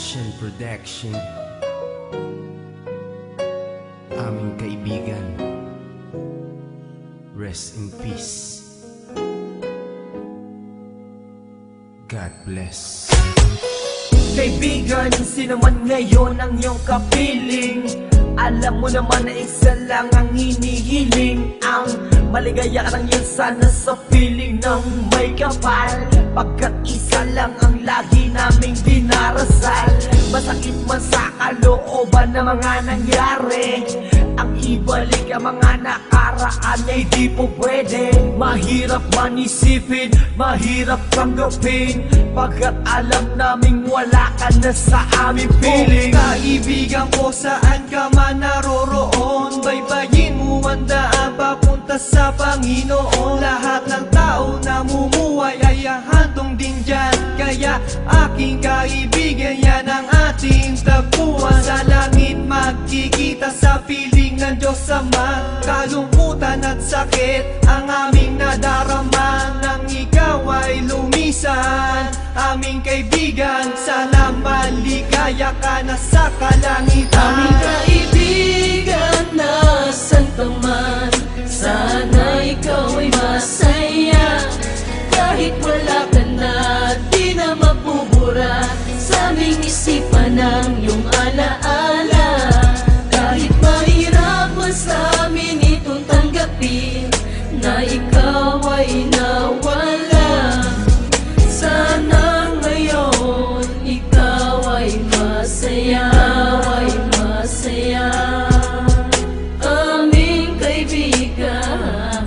Ocean Production. Aming kaibigan, rest in peace. God bless. Kaibigan, sino man ngayon ang iyong kapiling, alam mo naman na isa lang ang hinihiling. Ang maligaya ka lang yan sana sa piling ng may kapal, pagkat isa lang ang lagi naming dinarasal. Masakit man sa kalooban na mga nangyari, ang ibalik ang mga nakaraan ay di po pwede. Mahirap man isipin, mahirap tanggapin, pagkat alam naming wala ka na sa aming piling. Kaibigan ko, saan ka man naroroon, baybayin mo ang daan papunta sa Panginoon. Lahat ng tao na mumuhay ay hahantong din dyan, kaya aking kaibigan, yan ang ating tagpuan. Sa langit magkikita sa piling ng Diyos Ama, kalungkutan at sakit ang aming nadarama. Nang ikaw ay lumisan, aming kaibigan, sana maligaya ka na sa kalangitan. Aming kaibigan, nasan ka man, sana ikaw ay masaya. Kahit wala ka na, di na mapubura sa aming isipan ng iyong alaala. Kahit mahirap man sa amin itong tanggapin na ikaw ay nawala, sana ngayon ikaw ay masaya, aming kaibigan.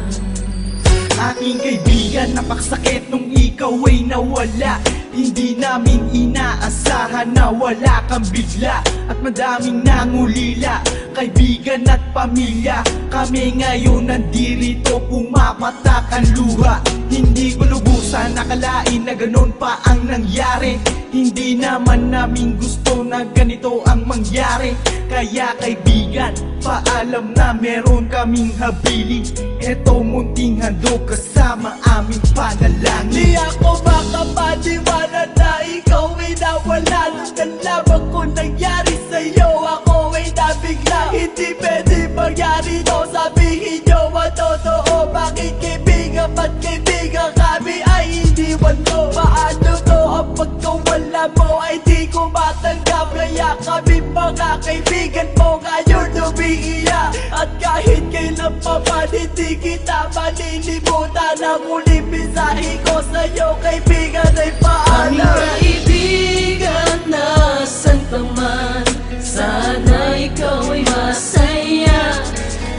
Aking kaibigan, napakasakit nung ikaw ay nawala. Hindi namin inaasahan na wala kang bigla, at madaming nangulila, kaibigan at pamilya. Kami ngayon nandirito, pumapatak ang luha. Hindi ko lubusan nakalain na ganon pa ang nangyari. Hindi naman namin gusto na ganito ang mangyari. Kaya kaibigan, paalam na meron kaming habilin. Eto munting handog kasama aming panalangin. Di ako makapaniwala na ikaw ay nawala. Nung nalaman ko nangyari sa'yo, ako ay nabigla. Hindi pwede mangyari to, sabihin nyo ang totoo. Bakit kaibigan, ba't kaibigan kami ay iniwan mo? Paano to ang pagkawala mo ay di ko matanggap? Kaya kami mga kaibigan mo ngayon umiiyak, at kahit kailan pa man hindi kita malilimutan. Ang uling mensahe ko sa'yo kaibigan ay Aming paalam. kaibigan, nasan ka man, sana ikaw ay masaya.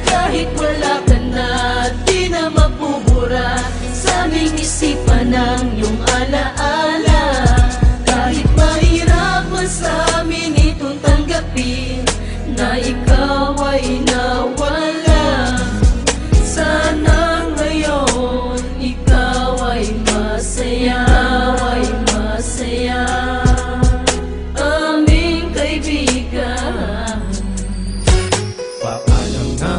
Kahit wala ka na, di na mapubura sa aming isipan ng iyong alaala. Kahit mahirap man sa amin itong tanggapin na ikaw ay nawala, sana ngayon ikaw ay masaya, aming kaibigan. Paalam na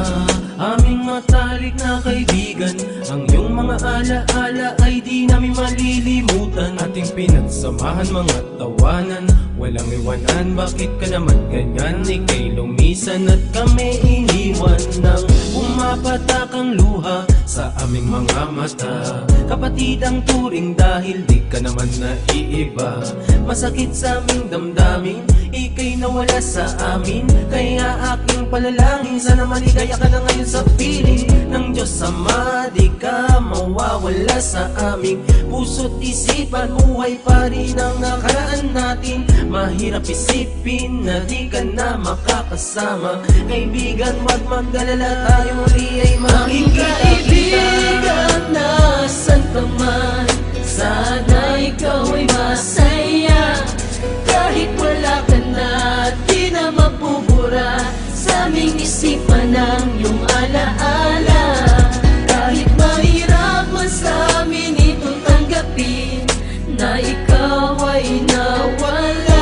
aming matalik na kaibigan, ang iyong mga alaala ay di namin malilimutan. Ating pinagsamahan mga tawanan, walang iwanan. Bakit ka naman ganyan? Ika'y lumisan at kami iniwan. Nang pumapatak ang luha sa aming mga mata, kapatid ang turing dahil di ka naman naiiba. Masakit sa aming damdamin, ika'y nawala sa amin. Kaya aking palalangin, sana maligaya ka na ngayon sa piling ng Diyos Ama. Di ka mawawala sa aming puso't isipan. Buhay pa rin ang nakaraan natin. Mahirap isipin na di ka na makakasama. Kaibigan, wag mag-alala, tayo muli ay Aming makikita. kaibigan, nasan ka man, sana ikaw ay masaya. Kahit wala ka na, di na mapubura sa aming isipan ng iyong alaala. Kahit mahirap man sa amin itong tanggapin na ikaw ay nawala,